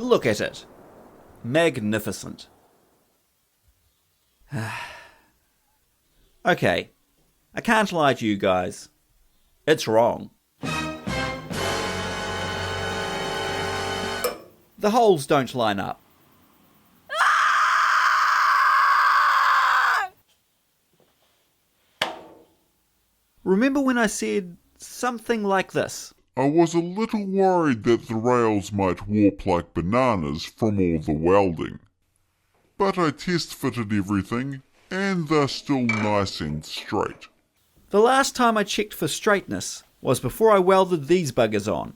Look at it. Magnificent. Okay, I can't lie to you guys. It's wrong. The holes don't line up. Remember when I said something like this? I was a little worried that the rails might warp like bananas from all the welding. But I test fitted everything, and they're still nice and straight. The last time I checked for straightness was before I welded these buggers on.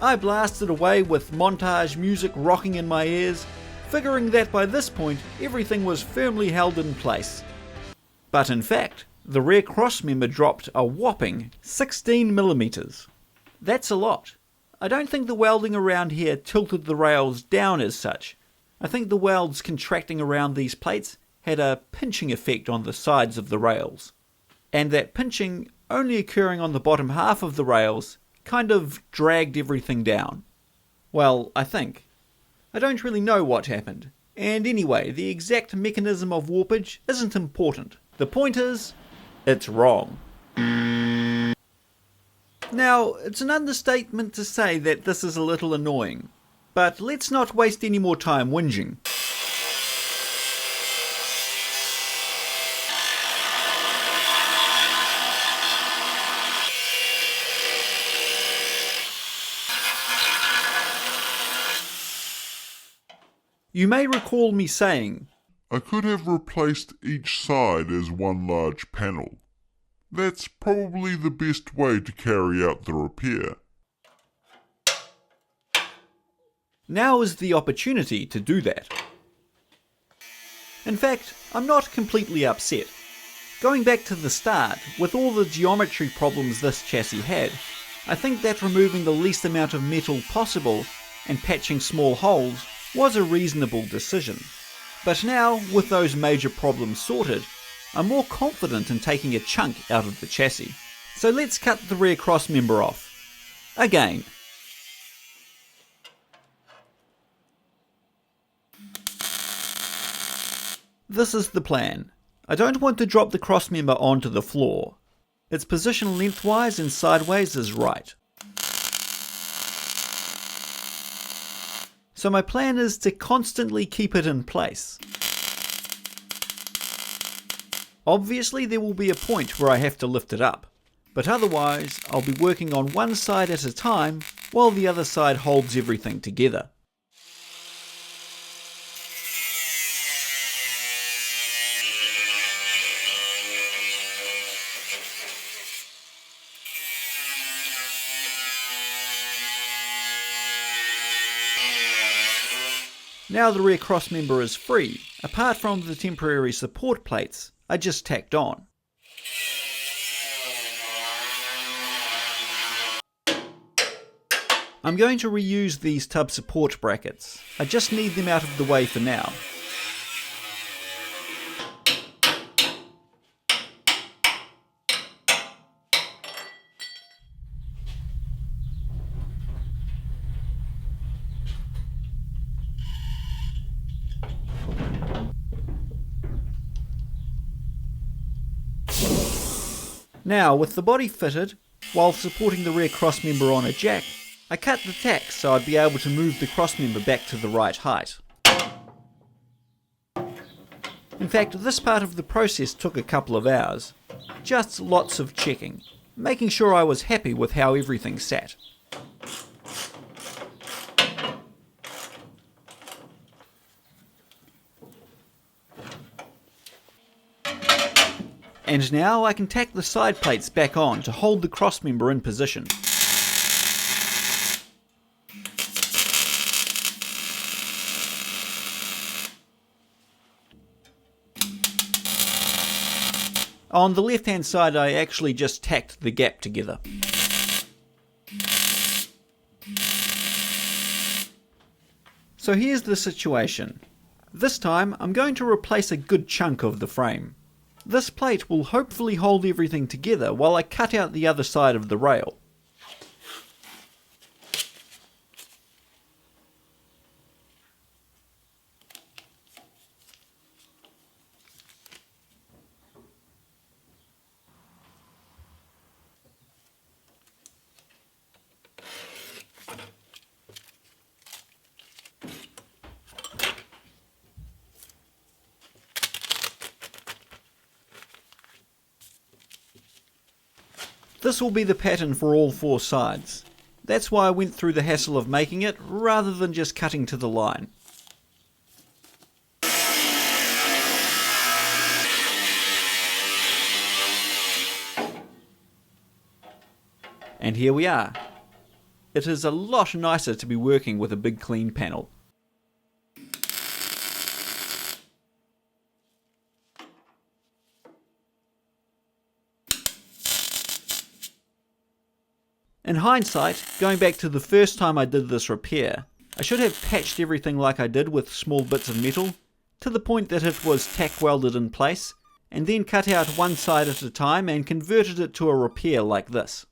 I blasted away with montage music rocking in my ears, figuring that by this point everything was firmly held in place. But in fact, the rear crossmember dropped a whopping 16mm. That's a lot. I don't think the welding around here tilted the rails down as such. I think the welds contracting around these plates had a pinching effect on the sides of the rails. And that pinching only occurring on the bottom half of the rails kind of dragged everything down. Well, I think. I don't really know what happened. And anyway, the exact mechanism of warpage isn't important. The point is, it's wrong. Now, it's an understatement to say that this is a little annoying, but let's not waste any more time whinging. You may recall me saying, I could have replaced each side as one large panel. That's probably the best way to carry out the repair. now is the opportunity to do that. In fact, I'm not completely upset. Going back to the start, with all the geometry problems this chassis had, I think that removing the least amount of metal possible and patching small holes was a reasonable decision. But now, with those major problems sorted, I'm more confident in taking a chunk out of the chassis. So let's cut the rear crossmember off. Again. This is the plan. I don't want to drop the crossmember onto the floor. Its position lengthwise and sideways is right. So my plan is to constantly keep it in place. Obviously there will be a point where I have to lift it up, but otherwise I'll be working on one side at a time while the other side holds everything together. Now the rear crossmember is free, apart from the temporary support plates I just tacked on. I'm going to reuse these tub support brackets. I just need them out of the way for now. Now, with the body fitted, while supporting the rear crossmember on a jack, I cut the tack so I'd be able to move the crossmember back to the right height. In fact, this part of the process took a couple of hours. Just lots of checking, making sure I was happy with how everything sat. And now I can tack the side plates back on to hold the crossmember in position. On the left hand side I actually just tacked the gap together. So here's the situation. This time I'm going to replace a good chunk of the frame. This plate will hopefully hold everything together while I cut out the other side of the rail. This will be the pattern for all 4 sides. That's why I went through the hassle of making it rather than just cutting to the line. And here we are. It is a lot nicer to be working with a big clean panel. In hindsight, going back to the first time I did this repair, I should have patched everything like I did with small bits of metal, to the point that it was tack welded in place, and then cut out one side at a time and converted it to a repair like this.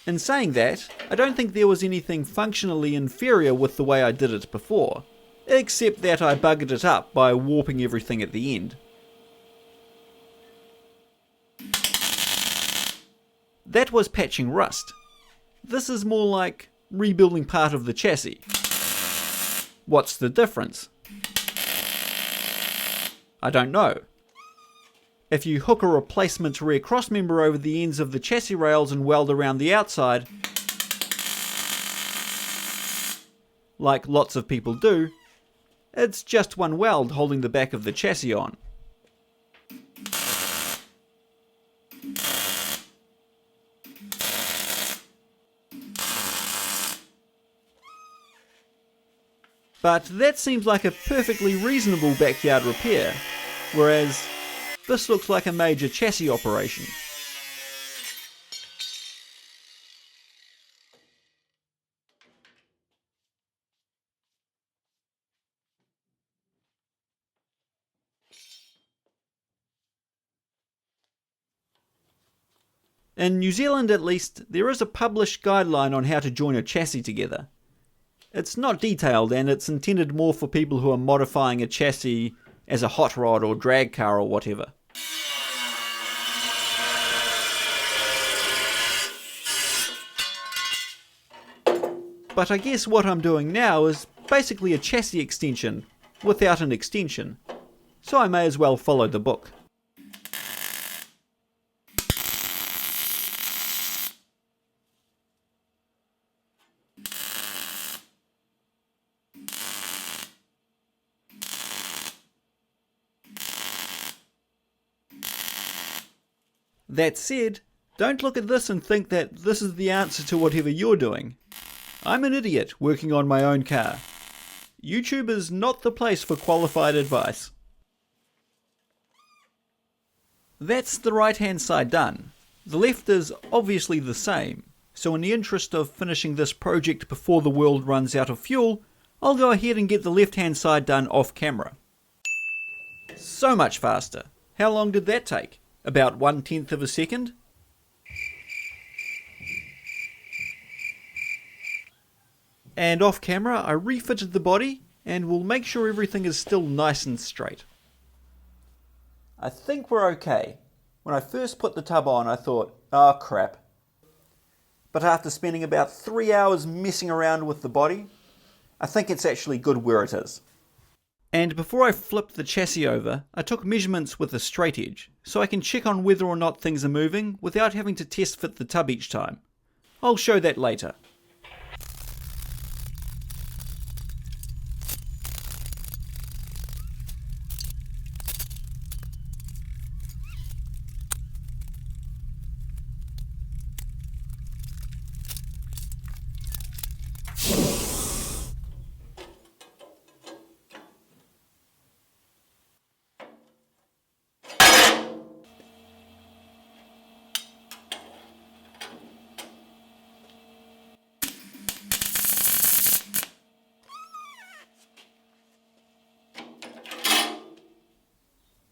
In saying that, I don't think there was anything functionally inferior with the way I did it before, except that I buggered it up by warping everything at the end. That was patching rust. This is more like rebuilding part of the chassis. What's the difference? I don't know. If you hook a replacement rear crossmember over the ends of the chassis rails and weld around the outside, like lots of people do, it's just one weld holding the back of the chassis on. But that seems like a perfectly reasonable backyard repair, whereas this looks like a major chassis operation. In New Zealand at least, there is a published guideline on how to join a chassis together. It's not detailed and it's intended more for people who are modifying a chassis as a hot rod or drag car or whatever. But I guess what I'm doing now is basically a chassis extension without an extension, so I may as well follow the book. That said, don't look at this and think that this is the answer to whatever you're doing. I'm an idiot working on my own car. YouTube is not the place for qualified advice. That's the right hand side done. The left is obviously the same, so in the interest of finishing this project before the world runs out of fuel, I'll go ahead and get the left hand side done off camera. So much faster. How long did that take? About 1/10 of a second? And off camera I refitted the body and will make sure everything is still nice and straight. I think we're okay. When I first put the tub on I thought, oh crap. But after spending about 3 hours messing around with the body, I think it's actually good where it is. And before I flipped the chassis over, I took measurements with a straight edge, so I can check on whether or not things are moving without having to test fit the tub each time. I'll show that later.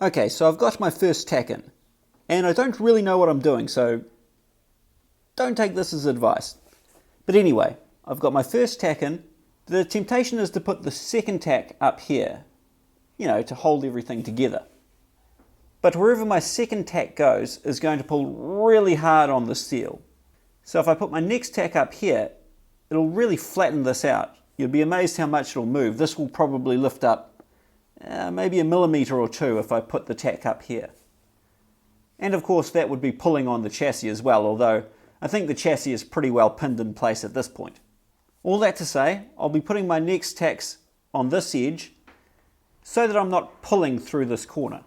Okay, so I've got my first tack in, and I don't really know what I'm doing, so don't take this as advice. But anyway, I've got my first tack in. The temptation is to put the second tack up here, to hold everything together. But wherever my second tack goes is going to pull really hard on the steel. So if I put my next tack up here, it'll really flatten this out. You'll be amazed how much it'll move. This will probably lift up maybe a millimetre or two if I put the tack up here. And of course that would be pulling on the chassis as well, although I think the chassis is pretty well pinned in place at this point. All that to say, I'll be putting my next tacks on this edge so that I'm not pulling through this corner.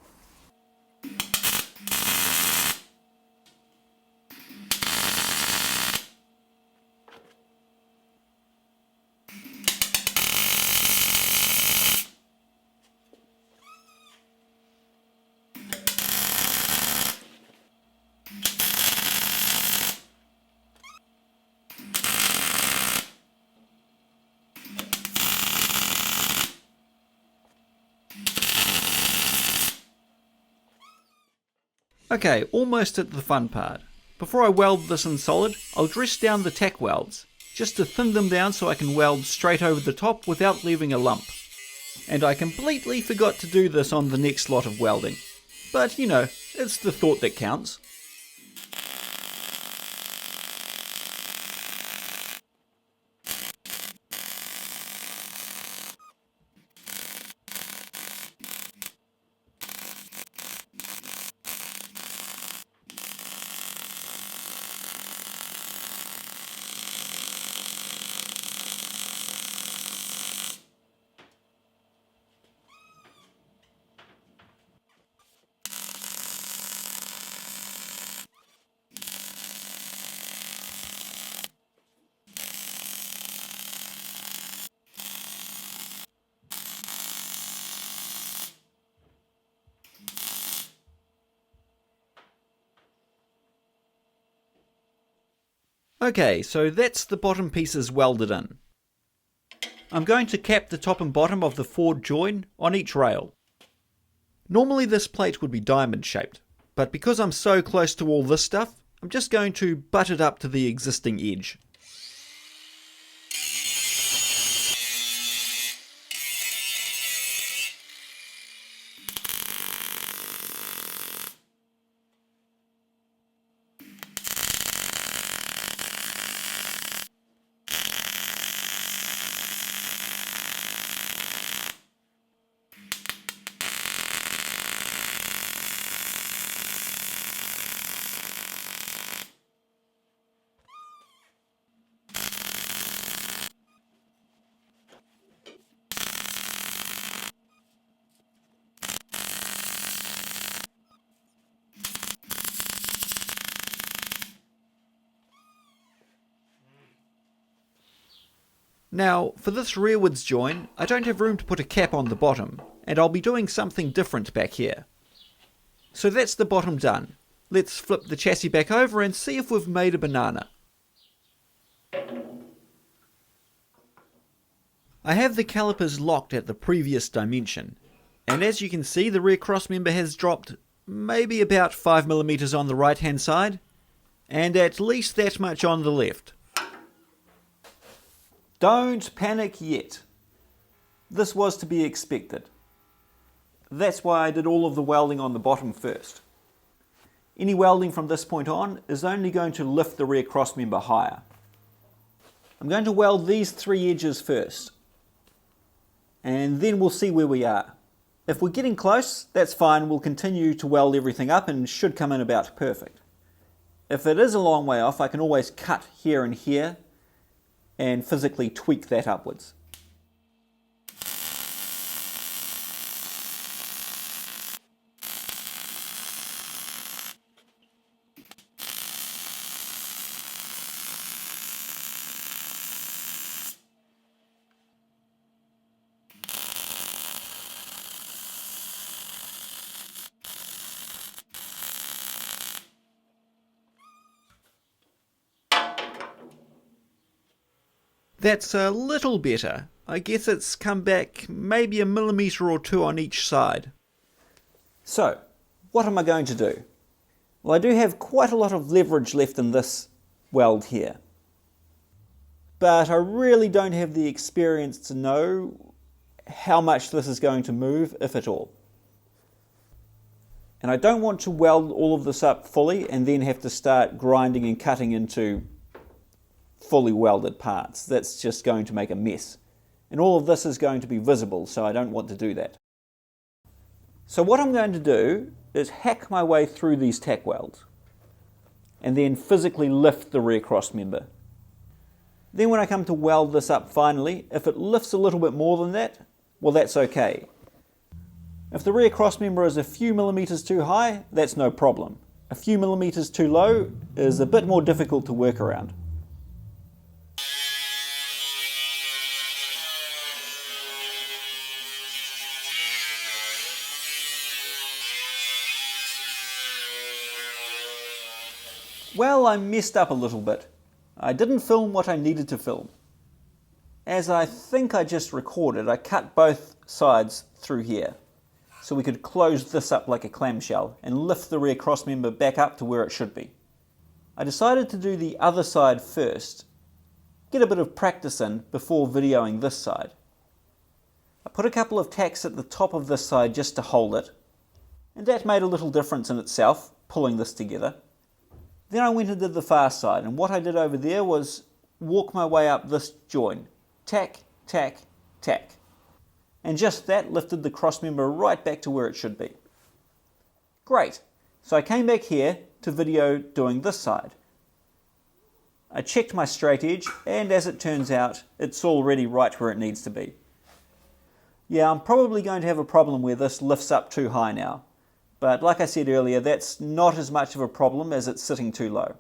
Okay, almost at the fun part. Before I weld this in solid, I'll dress down the tack welds, just to thin them down so I can weld straight over the top without leaving a lump. And I completely forgot to do this on the next lot of welding. But you know, it's the thought that counts. Okay, so that's the bottom pieces welded in. I'm going to cap the top and bottom of the forward join on each rail. Normally this plate would be diamond shaped, but because I'm so close to all this stuff, I'm just going to butt it up to the existing edge. Now, for this rearwards join, I don't have room to put a cap on the bottom, and I'll be doing something different back here. So that's the bottom done. Let's flip the chassis back over and see if we've made a banana. I have the calipers locked at the previous dimension, and as you can see the rear crossmember has dropped maybe about 5mm on the right hand side, and at least that much on the left. Don't panic yet. This was to be expected. That's why I did all of the welding on the bottom first. Any welding from this point on is only going to lift the rear crossmember higher. I'm going to weld these three edges first, and then we'll see where we are. If we're getting close, that's fine, we'll continue to weld everything up and should come in about perfect. If it is a long way off, I can always cut here and here and physically tweak that upwards. That's a little better. I guess it's come back maybe 1mm or 2 on each side. So, what am I going to do? Well, I do have quite a lot of leverage left in this weld here. But I really don't have the experience to know how much this is going to move, if at all. And I don't want to weld all of this up fully and then have to start grinding and cutting into fully welded parts. That's just going to make a mess. And all of this is going to be visible, so I don't want to do that. So what I'm going to do is hack my way through these tack welds and then physically lift the rear cross member. Then when I come to weld this up finally, if it lifts a little bit more than that, well, that's okay. If the rear cross member is a few millimeters too high, that's no problem. A few millimeters too low is a bit more difficult to work around. Well, I messed up a little bit. I didn't film what I needed to film. As I think I just recorded, I cut both sides through here, so we could close this up like a clamshell and lift the rear cross member back up to where it should be. I decided to do the other side first, get a bit of practice in before videoing this side. I put a couple of tacks at the top of this side just to hold it, and that made a little difference in itself, pulling this together. Then I went and did the far side, and what I did over there was walk my way up this join. Tack, tack, tack. And just that lifted the cross member right back to where it should be. Great. So I came back here to video doing this side. I checked my straight edge, and as it turns out, it's already right where it needs to be. Yeah, I'm probably going to have a problem where this lifts up too high now. But like I said earlier, that's not as much of a problem as it's sitting too low.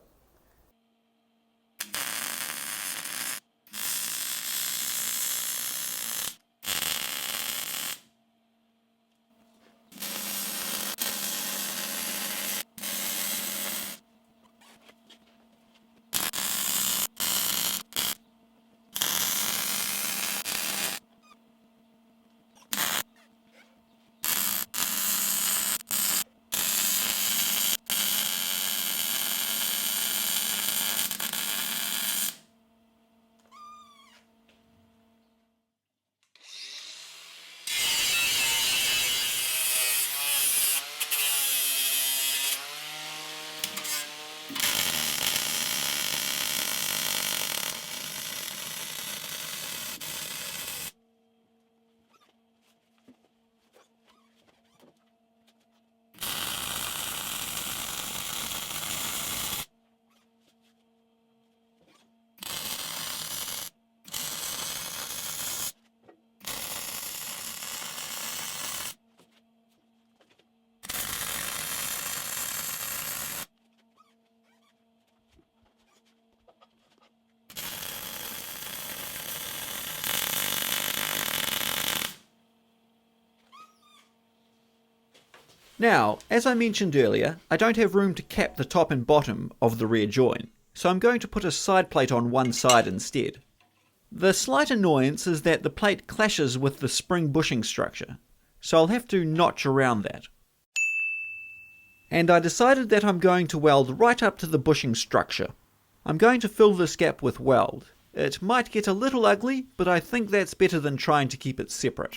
Now, as I mentioned earlier, I don't have room to cap the top and bottom of the rear join, so I'm going to put a side plate on one side instead. The slight annoyance is that the plate clashes with the spring bushing structure, so I'll have to notch around that. And I decided that I'm going to weld right up to the bushing structure. I'm going to fill this gap with weld. It might get a little ugly, but I think that's better than trying to keep it separate.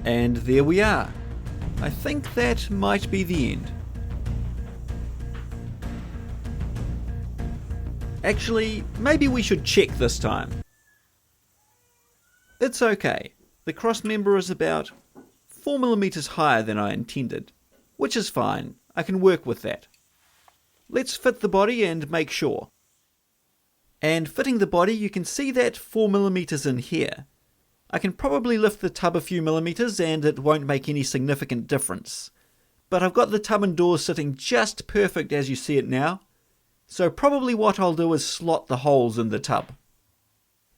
And there we are. I think that might be the end. Actually, maybe we should check this time. It's okay. The cross member is about 4mm higher than I intended, which is fine. I can work with that. Let's fit the body and make sure. And fitting the body, you can see that 4mm in here. I can probably lift the tub a few millimeters and it won't make any significant difference. But I've got the tub and doors sitting just perfect as you see it now, so probably what I'll do is slot the holes in the tub.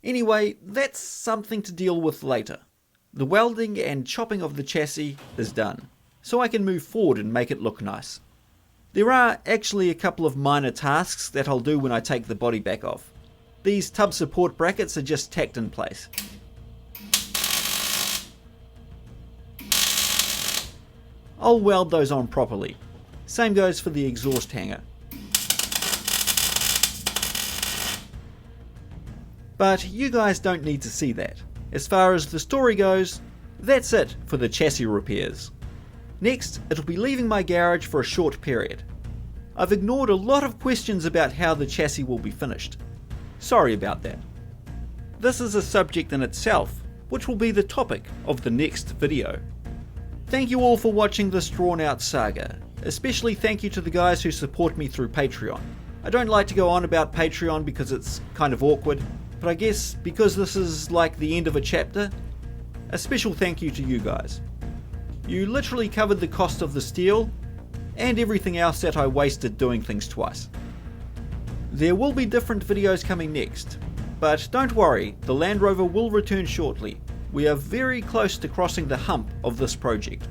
Anyway, that's something to deal with later. The welding and chopping of the chassis is done, so I can move forward and make it look nice. There are actually a couple of minor tasks that I'll do when I take the body back off. These tub support brackets are just tacked in place. I'll weld those on properly. Same goes for the exhaust hanger. But you guys don't need to see that. As far as the story goes, that's it for the chassis repairs. Next, it'll be leaving my garage for a short period. I've ignored a lot of questions about how the chassis will be finished. Sorry about that. This is a subject in itself, which will be the topic of the next video. Thank you all for watching this drawn out saga. Especially thank you to the guys who support me through Patreon. I don't like to go on about Patreon because it's kind of awkward, but I guess because this is like the end of a chapter, a special thank you to you guys. You literally covered the cost of the steel and everything else that I wasted doing things twice. There will be different videos coming next, but don't worry, the Land Rover will return shortly. We are very close to crossing the hump of this project.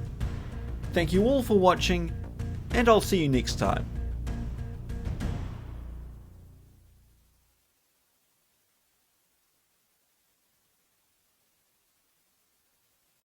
Thank you all for watching, and I'll see you next time.